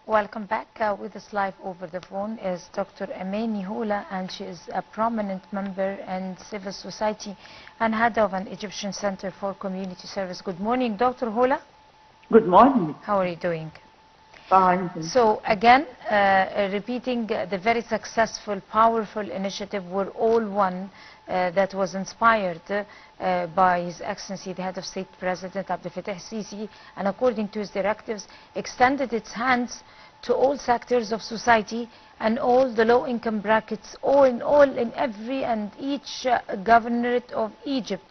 Welcome back. With us live over the phone is Dr. Amany Houla, and she is a prominent member in civil society and head of an Egyptian Center for Community Service. Good morning, Dr. Houla. Good morning. How are you doing? Fine. So again, repeating the very successful, powerful initiative We're All One that was inspired by His Excellency, the Head of State President Abdel Fattah Sisi, and according to his directives, extended its hands to all sectors of society and all the low-income brackets, in every and each governorate of Egypt,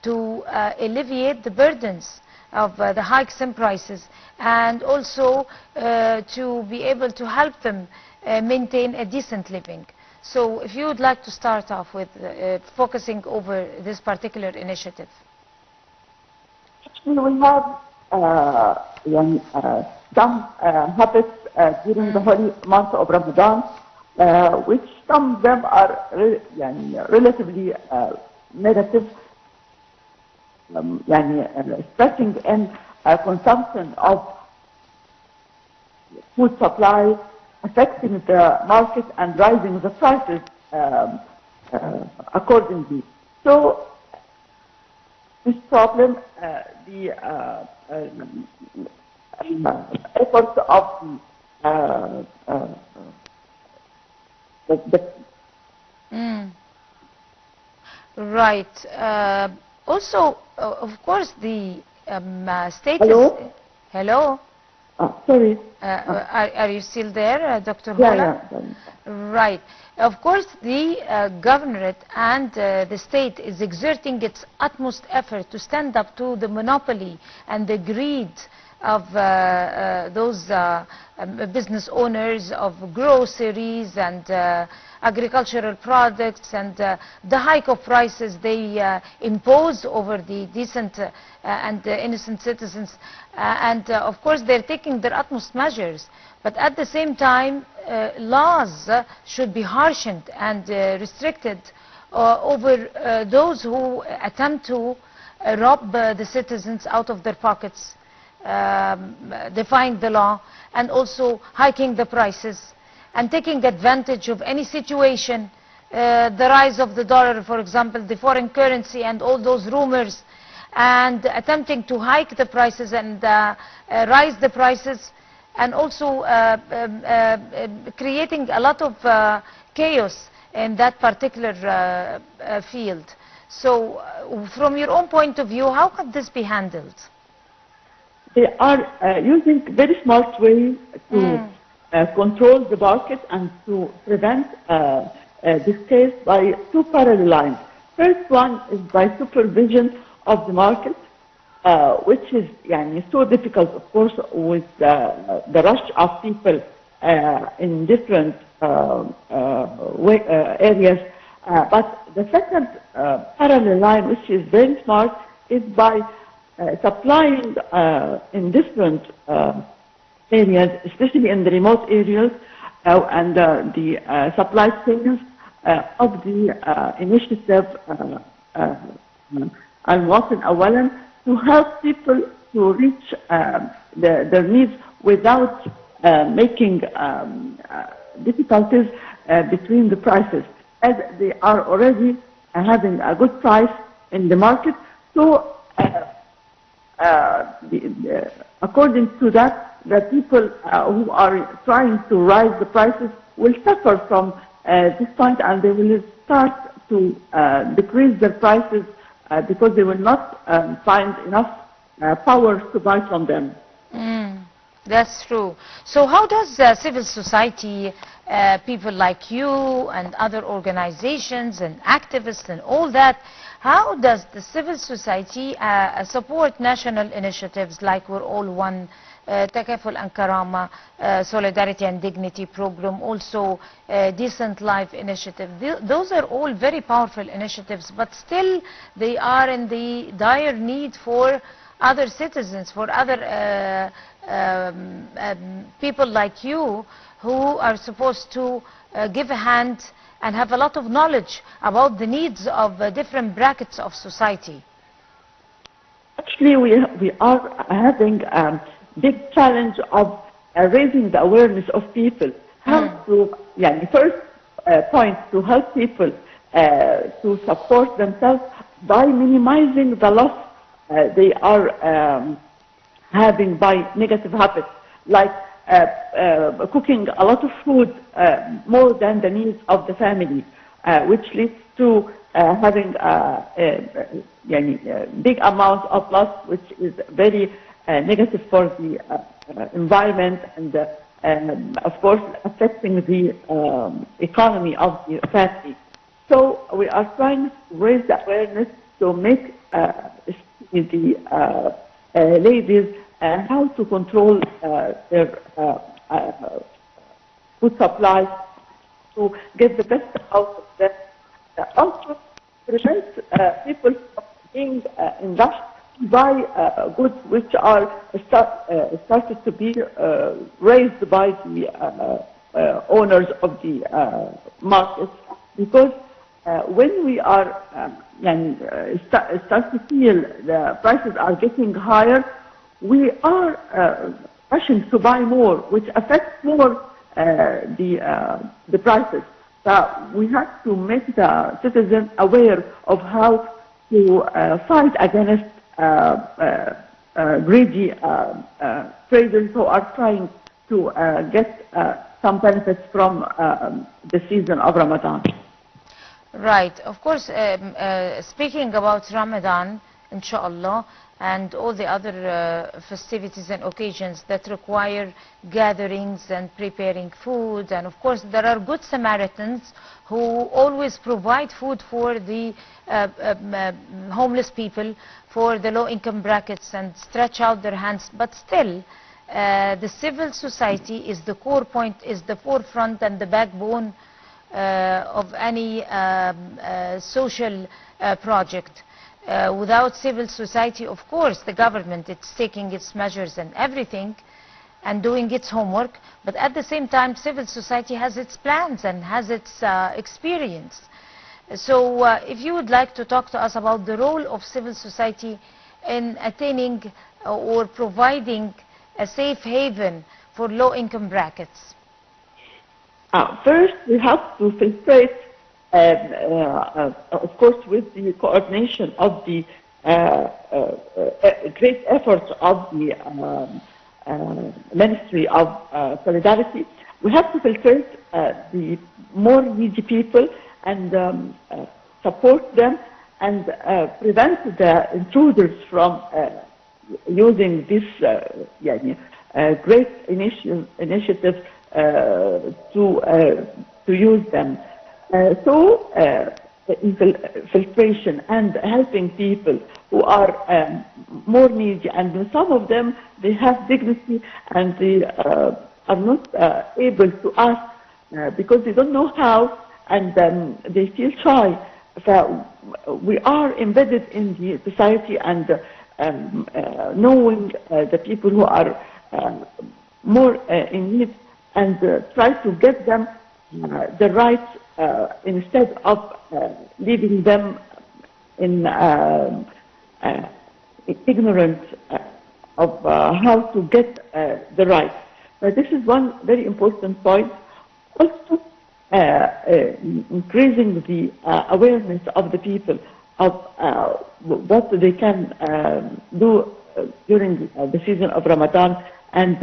to alleviate the burdens of the hikes in prices, and also to be able to help them maintain a decent living. So if you would like to start off with focusing over this particular initiative. Actually, we have some habits during the holy month of Ramadan, which some of them are relatively negative, starting in consumption of food supply, affecting the market and rising the prices accordingly. So this problem, the efforts of Right. Also, of course, the state Hello? is... Hello? Sorry. Are you still there, Dr. Houla? Yeah. Right. Of course, the governorate and the state is exerting its utmost effort to stand up to the monopoly and the greed of those business owners of groceries and agricultural products, and the hike of prices they impose over the decent and innocent citizens. Of course, they're taking their utmost measures. But at the same time, laws should be harshened and restricted over those who attempt to rob the citizens out of their pockets, defying the law, and also hiking the prices and taking advantage of any situation, the rise of the dollar, for example, the foreign currency and all those rumors, and attempting to hike the prices and rise the prices, and also creating a lot of chaos in that particular field. So from your own point of view, how could this be handled? They are using very smart ways to control the market and to prevent this case by two parallel lines. First one is by supervision of the market, which is so difficult, of course, with the rush of people in different areas. But the second parallel line, which is very smart, is by supplying in different areas, especially in the remote areas, and the supply chains of the initiative Al-Muwatin Awalan, to help people to reach their needs without making difficulties between the prices, as they are already having a good price in the market. So according to that, the people who are trying to rise the prices will suffer from this point, and they will start to decrease their prices because they will not find enough power to buy from them. That's true. So how does civil society, people like you and other organizations and activists and all that, how does the civil society support national initiatives like We're All One, Takaful and Karama, Solidarity and Dignity Program, also Decent Life Initiative? Those are all very powerful initiatives, but still they are in the dire need for other citizens, for other people like you who are supposed to give a hand and have a lot of knowledge about the needs of different brackets of society. Actually, we are having a big challenge of raising the awareness of people, how to, yeah, first point to help people to support themselves by minimizing the loss they are having by negative habits, like cooking a lot of food more than the needs of the family, which leads to having a big amount of loss, which is very negative for the environment and of course affecting the economy of the family. So we are trying to raise the awareness to make the ladies how to control their food supply, to get the best out of them. Also prevent people from being indulged by goods which are started to be raised by the owners of the markets, because when we are start to feel the prices are getting higher, we are rushing to buy more, which affects more the prices. So we have to make the citizens aware of how to fight against greedy traders who are trying to get some benefits from the season of Ramadan. Right. Of course, speaking about Ramadan, inshallah, and all the other festivities and occasions that require gatherings and preparing food, and of course there are good Samaritans who always provide food for the homeless people, for the low-income brackets, and stretch out their hands, but still the civil society is the core point, is the forefront and the backbone of any social project. Without civil society, of course, the government, it's taking its measures and everything and doing its homework, but at the same time, civil society has its plans and has its experience. So if you would like to talk to us about the role of civil society in attaining or providing a safe haven for low-income brackets. First, we have to filtrate, of course, with the coordination of the great efforts of the Ministry of Solidarity. We have to filtrate the more needy people and support them and prevent the intruders from using this great initiative to use them. Filtration and helping people who are more needy, and some of them, they have dignity and they are not able to ask because they don't know how, and they feel shy. So we are embedded in the society and knowing the people who are more in need, and try to get them the right instead of leaving them in ignorant of how to get the right. But this is one very important point. Also, increasing the awareness of the people of what they can do during the season of Ramadan, and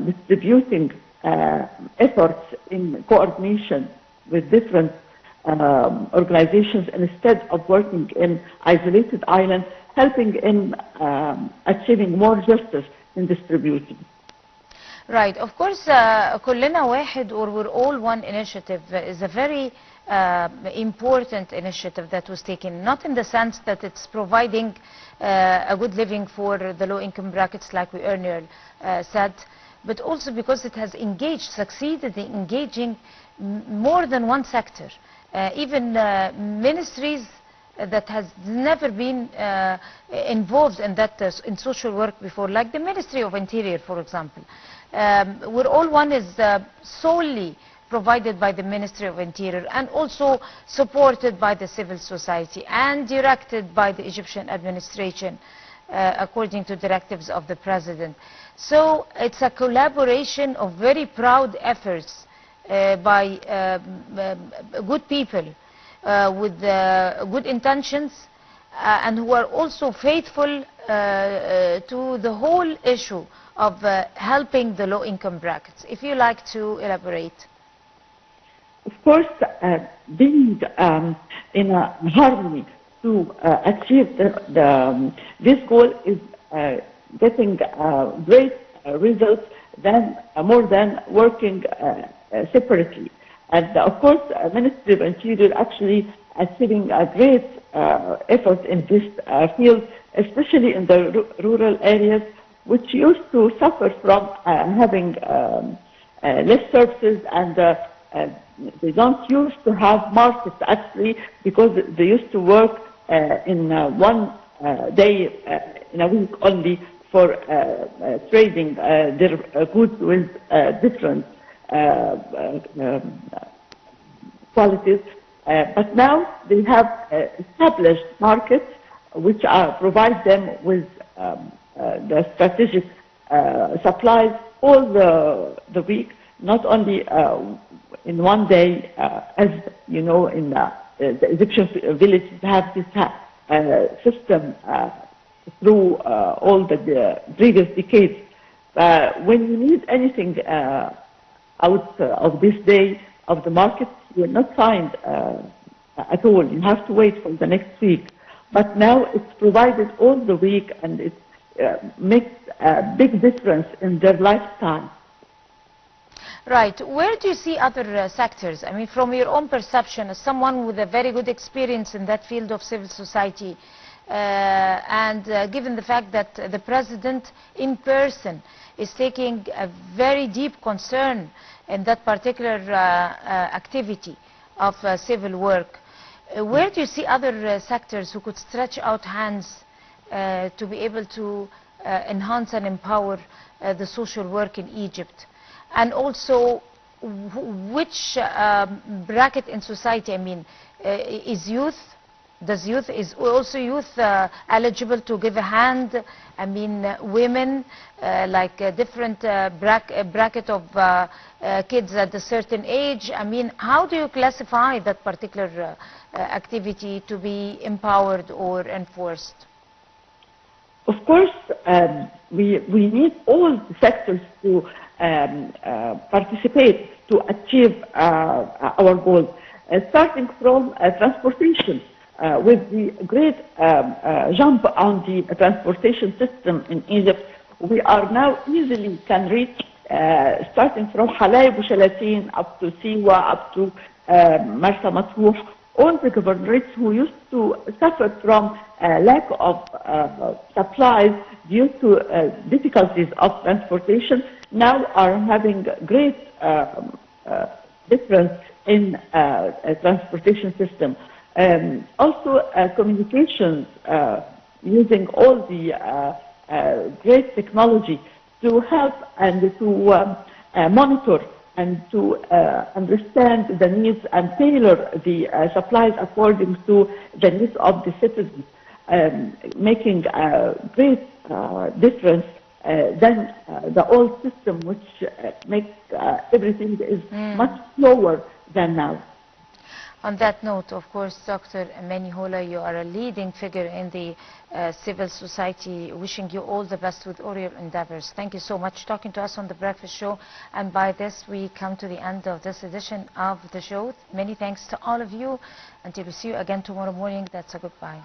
distributing efforts in coordination with different organizations instead of working in isolated islands, helping in achieving more justice in distributing. Right. Of course, كلنا واحد, or we're all one initiative is a very important initiative that was taken, not in the sense that it's providing a good living for the low-income brackets like we earlier said, but also because it has succeeded in engaging more than one sector, even ministries that has never been involved in that in social work before, like the Ministry of Interior, for example. We're all one is solely provided by the Ministry of Interior and also supported by the civil society and directed by the Egyptian administration according to directives of the President. So it's a collaboration of very proud efforts by good people with good intentions and who are also faithful to the whole issue of helping the low-income brackets. If you like to elaborate. Of course, being in a harmony to achieve this goal is getting great results than more than working separately. And of course, Ministry of Interior actually achieving a great effort in this field, especially in the rural areas, which used to suffer from having less services, and they don't used to have markets actually, because they used to work in one day in a week only for trading their goods with different qualities. But now they have established markets which provide them with the strategic supplies all the week, not only in one day, as you know, in the Egyptian villages have this system through all the previous decades. When you need anything out of this day of the market, you will not find at all. You have to wait for the next week. But now it's provided all the week, and it makes a big difference in their lifetime. Right. Where do you see other sectors? I mean, from your own perception, as someone with a very good experience in that field of civil society, and given the fact that the President in person is taking a very deep concern in that particular activity of civil work, where do you see other sectors who could stretch out hands to be able to enhance and empower the social work in Egypt? And also, which bracket in society, I mean, is youth? Is also youth eligible to give a hand? I mean, women, like a different bracket of kids at a certain age. I mean, how do you classify that particular activity to be empowered or enforced? Of course, we need all the sectors to participate to achieve our goals, starting from transportation. With the great jump on the transportation system in Egypt, we are now easily can reach, starting from Halayb Shalatin up to Siwa, up to Marsa Matruh, all the governorates who used to suffer from lack of supplies due to difficulties of transportation, now are having great difference in transportation system. Also, communications, using all the great technology to help and to monitor and to understand the needs and tailor the supplies according to the needs of the citizens, making a great difference than the old system, which makes everything is much slower than now. On that note, of course, Dr. Amany Houla, you are a leading figure in the civil society. Wishing you all the best with all your endeavors. Thank you so much for talking to us on The Breakfast Show. And by this, we come to the end of this edition of the show. Many thanks to all of you. Until we see you again tomorrow morning, that's a goodbye.